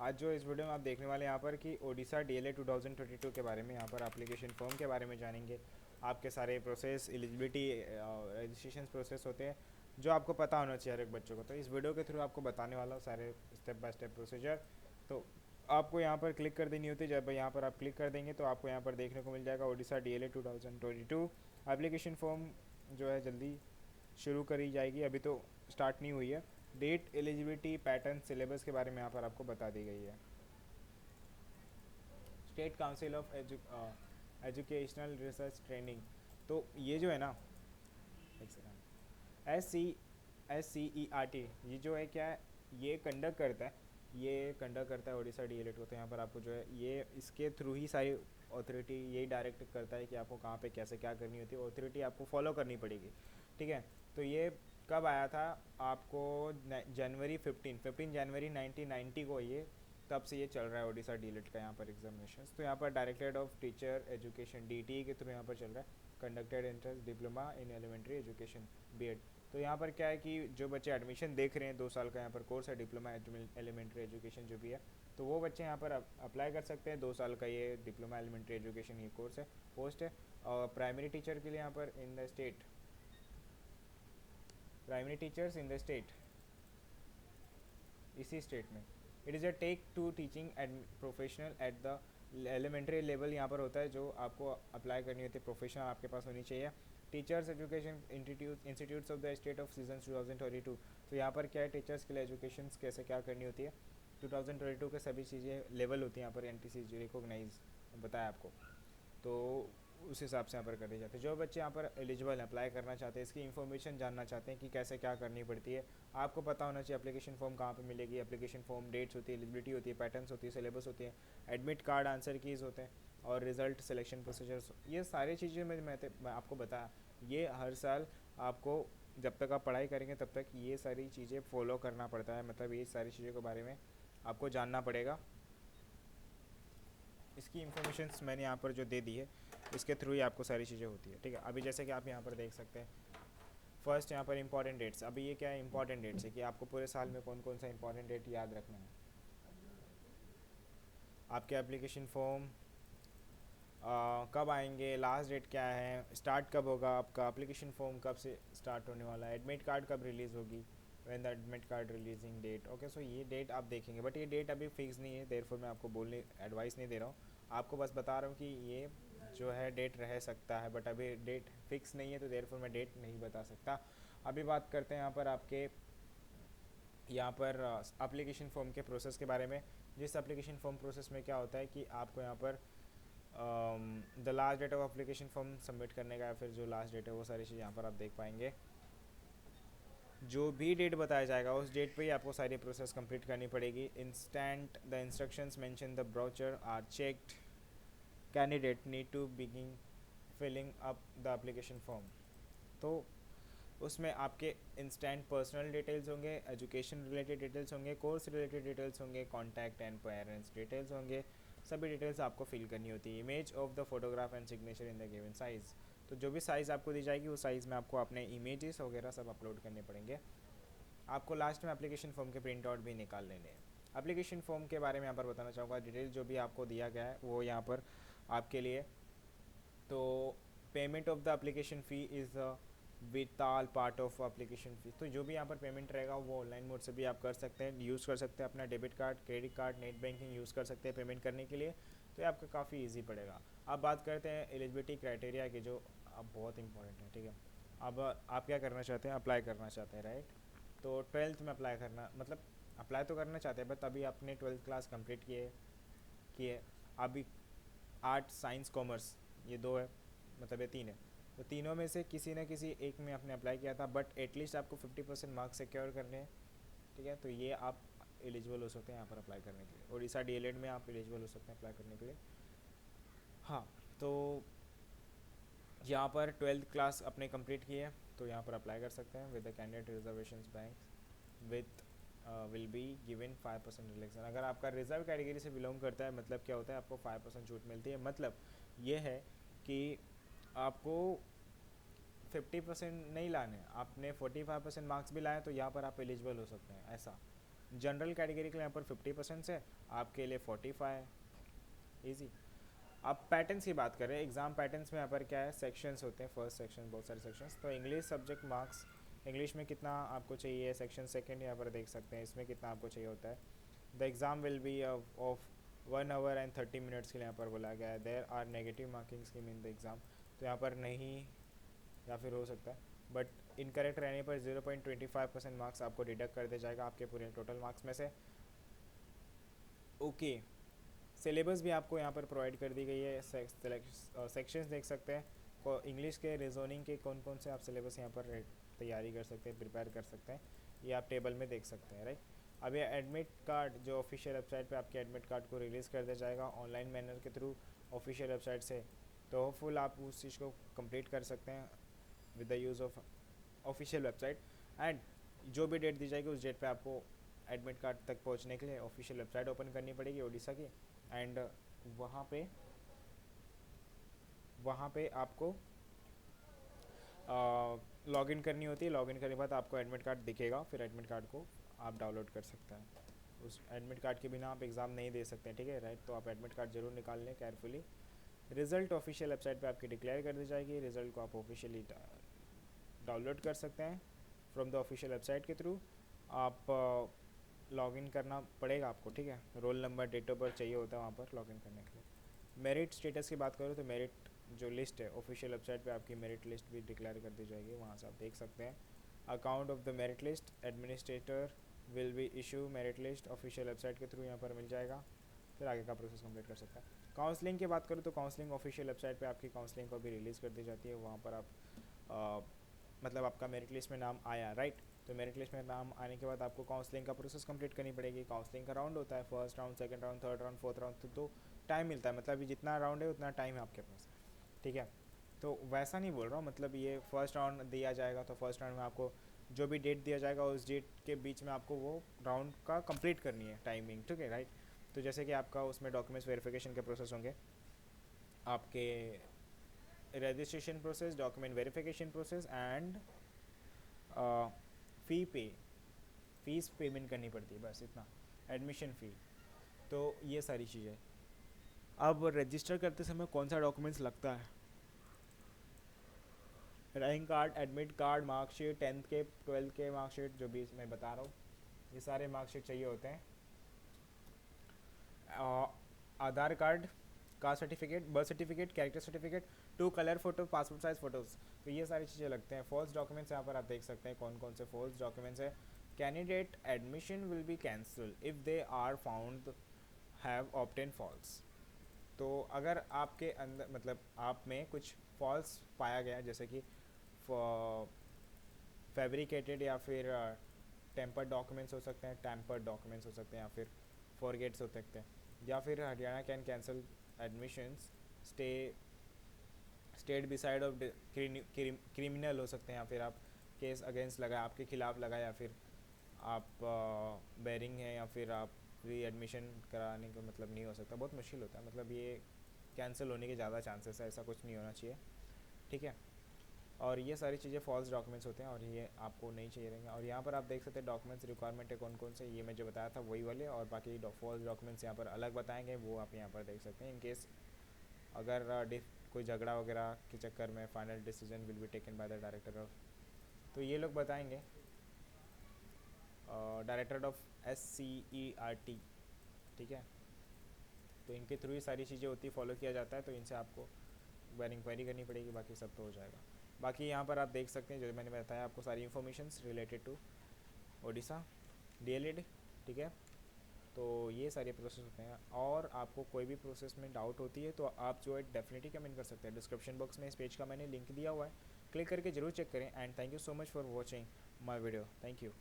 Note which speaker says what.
Speaker 1: आज जो इस वीडियो में आप देखने वाले हैं यहाँ पर कि ओडिशा डीएलए 2022 के बारे में, यहाँ पर एप्लीकेशन फॉर्म के बारे में जानेंगे। आपके सारे प्रोसेस, एलिजिबिलिटी, रजिस्ट्रेशन प्रोसेस होते हैं जो आपको पता होना चाहिए हर एक बच्चों को। तो इस वीडियो के थ्रू आपको बताने वाला हूँ सारे स्टेप बाय स्टेप प्रोसीजर। तो आपको यहाँ पर क्लिक कर देनी होती है। जब यहाँ पर आप क्लिक कर देंगे तो आपको यहाँ पर देखने को मिल जाएगा ओडिशा डीएलए 2022 एप्लीकेशन फॉर्म जो है जल्दी शुरू करी जाएगी, अभी तो स्टार्ट नहीं हुई है। डेट, एलिजिबिलिटी, पैटर्न, सिलेबस के बारे में यहाँ पर आपको बता दी गई है। State council of educational research training, तो ये जो है ना, एक सेकंड, SCERT, ये जो है क्या है, ये कंडक्ट करता है, ये कंडक्ट करता है ओडिशा डीएलएड को। तो यहाँ पर आपको जो है ये इसके थ्रू ही सारी अथॉरिटी यही डायरेक्ट करता है कि आपको कहाँ पे कैसे क्या करनी होती है। अथॉरिटी आपको फॉलो करनी पड़ेगी, ठीक है। तो ये कब आया था आपको? जनवरी 15 जनवरी 1990 को, ये तब से ये चल रहा है ओडिशा डीएलएड का यहाँ पर एग्जामिनेशंस। तो यहाँ पर directorate of teacher education DTE के थ्रू यहाँ पर चल रहा है। Conducted entrance diploma in elementary education BEd। तो यहाँ पर क्या है कि जो बच्चे एडमिशन देख रहे हैं, 2 साल का यहाँ पर कोर्स है डिप्लोमा एलिमेंट्री एजुकेशन जो भी है, तो वो बच्चे यहाँ पर अप्लाई कर सकते हैं। 2 साल का ये डिप्लोमा एलिमेंट्री एजुकेशन ये कोर्स है, पोस्ट है। और प्राइमरी टीचर के लिए यहाँ पर in the state, primary teachers in the state, इसी स्टेट में, it is a take to teaching professional at the elementary level यहाँ पर होता है, जो आपको अप्लाई करनी होती है, प्रोफेशनल आपके पास होनी चाहिए। Teachers education institutes of the state off season 2022, तो यहाँ पर क्या है, टीचर्स के लिए एजुकेशन कैसे क्या करनी होती है, 2022 के सभी चीज़ें लेवल होती हैं यहाँ पर, NTC रिकोगनाइज बताया आपको। तो उस हिसाब से यहाँ पर कर दी जाती है। जो बच्चे यहाँ पर एलिजिबल अप्लाई करना चाहते हैं, इसकी इन्फॉर्मेशन जानना चाहते हैं कि कैसे क्या करनी पड़ती है, आपको पता होना चाहिए एप्लीकेशन फॉर्म कहाँ पे मिलेगी। एप्लीकेशन फॉर्म, डेट्स होती है, एलिजिबिलिटी होती है, पैटर्न्स होती है, सिलेबस होती है, एडमिट कार्ड, आंसर कीज़ होते हैं, और रिजल्ट सिलेक्शन प्रोसीजर्स, ये सारी चीज़ें मैं आपको बताया। ये हर साल आपको, जब तक आप पढ़ाई करेंगे तब तक ये सारी चीज़ें फॉलो करना पड़ता है, मतलब ये सारी चीज़ों के बारे में आपको जानना पड़ेगा। इसकी इन्फॉर्मेशन मैंने यहाँ पर जो दे दी है, इसके थ्रू ही आपको सारी चीज़ें होती है, ठीक है। अभी जैसे कि आप यहाँ पर देख सकते हैं, फर्स्ट यहाँ पर इंपॉर्टेंट डेट्स। अभी ये क्या है, इंपॉर्टेंट डेट्स है कि आपको पूरे साल में कौन कौन सा इंपॉर्टेंट डेट याद रखना है। आपके एप्लीकेशन फॉर्म कब आएंगे, लास्ट डेट क्या है, स्टार्ट कब होगा आपका एप्लीकेशन फॉर्म, कब से स्टार्ट होने वाला है, एडमिट कार्ड कब रिलीज़ होगी, when the admit card releasing date. Okay, so ये डेट आप देखेंगे, बट ये डेट अभी फिक्स नहीं है, देयरफॉर मैं आपको बोलने एडवाइस नहीं दे रहा हूँ, आपको बस बता रहा हूँ कि ये जो है डेट रह सकता है, बट अभी डेट फिक्स नहीं है, तो देयरफॉर मैं डेट नहीं बता सकता। अभी बात करते हैं यहाँ पर आपके, यहाँ पर एप्लीकेशन फॉर्म के प्रोसेस के बारे में। जिस एप्लीकेशन फॉर्म प्रोसेस में क्या होता है कि आपको यहाँ पर the last date of application form submit करने का, या फिर जो लास्ट डेट है, वो सारी चीज़ यहाँ पर आप देख पाएंगे। जो भी डेट बताया जाएगा उस डेट पे ही आपको सारी प्रोसेस कंप्लीट करनी पड़ेगी। Instant the instructions mention the brochure are checked, candidate need to begin filling up the application form. तो उसमें आपके इंस्टेंट पर्सनल डिटेल्स होंगे, एजुकेशन रिलेटेड डिटेल्स होंगे, कोर्स रिलेटेड डिटेल्स होंगे, कॉन्टैक्ट एंड पेरेंट्स डिटेल्स होंगे, सभी डिटेल्स आपको fill करनी होती है। Image of the photograph and signature in the given size, तो जो भी साइज़ आपको दी जाएगी उस साइज़ में आपको अपने इमेजेस वगैरह सब अपलोड करने पड़ेंगे। आपको लास्ट में एप्लीकेशन फॉर्म के प्रिंट आउट भी निकाल लेने हैं। एप्लीकेशन फॉर्म के बारे में यहाँ पर बताना चाहूँगा, डिटेल जो भी आपको दिया गया है वो यहाँ पर आपके लिए। तो payment of the application fee is with all part of application fees. तो जो भी यहाँ पर पेमेंट रहेगा वो ऑनलाइन मोड से भी आप कर सकते हैं, यूज़ कर सकते हैं, अपना debit card, credit card, net banking use कर सकते हैं पेमेंट करने के लिए। तो ये आपका काफ़ी इजी पड़ेगा। अब बात करते हैं एलिजिबिलिटी क्राइटेरिया की, जो अब बहुत इंपॉर्टेंट है, ठीक है। अब आप क्या करना चाहते हैं, अप्लाई करना चाहते हैं, राइट। तो 12th में अप्लाई करना, मतलब अप्लाई तो करना चाहते हैं, बट अभी आपने 12th क्लास कंप्लीट किए अभी आर्ट, साइंस, कॉमर्स, ये 2 है, मतलब ये 3 है। तो तीनों में से किसी न किसी एक में आपने अप्लाई किया था, बट एटलीस्ट आपको 50% मार्क्स सिक्योर करने हैं, ठीक है। तो ये आप एलिजिबल हो सकते हैं यहाँ पर अप्लाई करने के लिए। ओडिशा डीएलएड में आप एलिजिबल हो सकते हैं अप्लाई करने के लिए। हाँ, तो यहाँ पर 12th क्लास अपने कंप्लीट की है तो यहाँ पर अप्लाई कर सकते हैं। With the candidate reservation bank with will be given 5% relaxin. अगर आपका रिजर्व कैटेगरी से बिलोंग करता है, मतलब क्या होता है, आपको 5% छूट मिलती है। मतलब ये है कि आपको 50% नहीं लाने, आपने 45% मार्क्स भी लाए तो यहाँ पर आप एलिजिबल हो सकते हैं, ऐसा। जनरल कैटेगरी के लिए यहाँ पर 50% है, आपके लिए 45 है, ईजी। अब पैटर्न्स की बात करें, एग्ज़ाम पैटर्न्स में यहाँ पर क्या है, सेक्शंस होते हैं, फर्स्ट सेक्शन, बहुत सारे सेक्शंस। तो इंग्लिश सब्जेक्ट मार्क्स, इंग्लिश में कितना आपको चाहिए, सेक्शन सेकंड यहाँ पर देख सकते हैं, इसमें कितना आपको चाहिए होता है। The exam will be of 1 hour and 30 minutes के लिए यहाँ पर बोला गया है। There are negative marking scheme in the exam, तो यहाँ पर नहीं या फिर हो सकता है, बट इनकरेक्ट रहने पर 0.25% मार्क्स आपको डिडक्ट कर दिया जाएगा आपके पूरे टोटल मार्क्स में से। ओके, सिलेबस भी आपको यहाँ पर प्रोवाइड कर दी गई है, सेक्शंस देख सकते हैं, इंग्लिश के रीजनिंग के कौन कौन से आप सिलेबस यहाँ पर तैयारी कर सकते हैं, प्रिपेयर कर सकते हैं, ये आप टेबल में देख सकते हैं, राइट। अब ये एडमिट कार्ड जो ऑफिशियल वेबसाइट पे आपके एडमिट कार्ड को रिलीज़ कर दिया जाएगा ऑनलाइन मैनर के थ्रू ऑफिशियल वेबसाइट से, तो होपफुल आप उस चीज़ को कंप्लीट कर सकते हैं with the use of official website. And जो भी डेट दी जाएगी उस डेट पे आपको एडमिट कार्ड तक पहुंचने के लिए ऑफिशियल वेबसाइट ओपन करनी पड़ेगी ओडिशा की, एंड वहाँ पे आपको लॉगिन करनी होती है। लॉगिन करने के बाद आपको एडमिट कार्ड दिखेगा, फिर एडमिट कार्ड को आप डाउनलोड कर सकते हैं। उस एडमिट कार्ड के बिना आप एग्ज़ाम नहीं दे सकते हैं, ठीक है, राइट। तो आप एडमिट कार्ड जरूर निकाल लें केयरफुली। रिज़ल्ट ऑफिशियल वेबसाइट पे आपकी डिक्लेयर कर दी जाएगी, रिज़ल्ट को आप ऑफिशियली डाउनलोड कर सकते हैं फ्रॉम द ऑफिशियल वेबसाइट के थ्रू। आप लॉगिन करना पड़ेगा आपको, ठीक है, roll number, date of birth चाहिए होता है वहाँ पर लॉगिन करने के लिए। मेरिट स्टेटस की बात करूँ तो मेरिट जो लिस्ट है ऑफिशियल वेबसाइट पे आपकी मेरिट लिस्ट भी डिक्लेयर कर दी जाएगी, वहाँ से आप देख सकते हैं। Account of the merit list, administrator will be issue merit list, official website के थ्रू यहाँ पर मिल जाएगा, फिर आगे का प्रोसेस कंप्लीट कर सकते हैं। काउंसलिंग की बात करूँ तो काउंसलिंग ऑफिशियल वेबसाइट पे आपकी काउंसलिंग को भी रिलीज़ कर दी जाती है, वहाँ पर आप मतलब आपका मेरिट लिस्ट में नाम आया, राइट, तो मेरिट लिस्ट में नाम आने के बाद आपको काउंसलिंग का प्रोसेस कंप्लीट करनी पड़ेगी। काउंसलिंग का राउंड होता है, first round, second round, third round, fourth round, तो टाइम मिलता है, मतलब जितना राउंड है उतना टाइम है आपके पास, ठीक है। तो वैसा नहीं बोल रहा हूँ, मतलब ये फर्स्ट राउंड दिया जाएगा तो फर्स्ट राउंड में आपको जो भी डेट दिया जाएगा उस डेट के बीच में आपको वो राउंड का कंप्लीट करनी है टाइमिंग, ठीक है, राइट। तो जैसे कि आपका उसमें डॉक्यूमेंट्स वेरिफिकेशन के प्रोसेस होंगे, आपके registration process, document verification process, and fees payment करनी पड़ती है, बस इतना, एडमिशन फ़ी। तो ये सारी चीज़ें। अब रजिस्टर करते समय कौन सा डॉक्यूमेंट्स लगता है, rank card, admit card, marksheet, 10th के 12th के मार्कशीट, जो भी मैं बता रहा हूँ, ये सारे मार्कशीट चाहिए होते हैं। Aadhaar card, caste certificate, birth certificate, character certificate, 2 colour photo, passport size photos, तो ये सारी चीज़ें लगते हैं। फॉल्स डॉक्यूमेंट्स यहाँ पर आप देख सकते हैं कौन कौन से फॉल्स डॉक्यूमेंट्स हैं। Candidate admission will be cancel if they are found have obtain false, तो अगर आपके अंदर मतलब आप में कुछ फॉल्स पाया गया, जैसे कि फैब्रिकेटेड या फिर टेम्पर्ड डॉक्यूमेंट्स हो सकते हैं, टैम्पर्ड डॉक्यूमेंट्स हो सकते हैं, या फिर फॉरगेट्स हो सकते हैं, या फिर Haryana can cancel admissions, state beside of criminal हो सकते हैं, या फिर आप केस अगेंस्ट लगा आपके खिलाफ लगा, या फिर आप बेरिंग है, या फिर आप री एडमिशन कराने का मतलब नहीं हो सकता, बहुत मुश्किल होता है, मतलब ये कैंसिल होने के ज़्यादा चांसेस है, ऐसा कुछ नहीं होना चाहिए, ठीक है। और ये सारी चीज़ें फॉल्स डॉक्यूमेंट्स होते हैं और ये आपको नहीं चाहिए रहेंगे। और यहाँ पर आप देख सकते हैं डॉक्यूमेंट्स रिक्वायरमेंट है कौन कौन से, ये मैं जो बताया था वही वाले, और बाकी फॉल्स डॉक्यूमेंट्स यहाँ पर अलग बताएंगे, वो आप यहाँ पर देख सकते हैं। इन केस अगर कोई झगड़ा वगैरह के चक्कर में final decision will be taken by the director of, तो ये लोग बताएंगे, डायरेक्टर ऑफ SCERT, ठीक है। तो इनके थ्रू ही सारी चीज़ें होती फॉलो किया जाता है, तो इनसे आपको इंक्वायरी करनी पड़ेगी, बाकी सब तो हो जाएगा। बाकी यहाँ पर आप देख सकते हैं जो मैंने बताया आपको सारी informations related to Odisha DLED, ठीक है। तो ये सारे प्रोसेस होते हैं, और आपको कोई भी प्रोसेस में डाउट होती है तो आप जो है डेफिनेटली कमेंट कर सकते हैं। डिस्क्रिप्शन बॉक्स में इस पेज का मैंने लिंक दिया हुआ है, क्लिक करके जरूर चेक करें। And thank you so much for watching my video, thank you.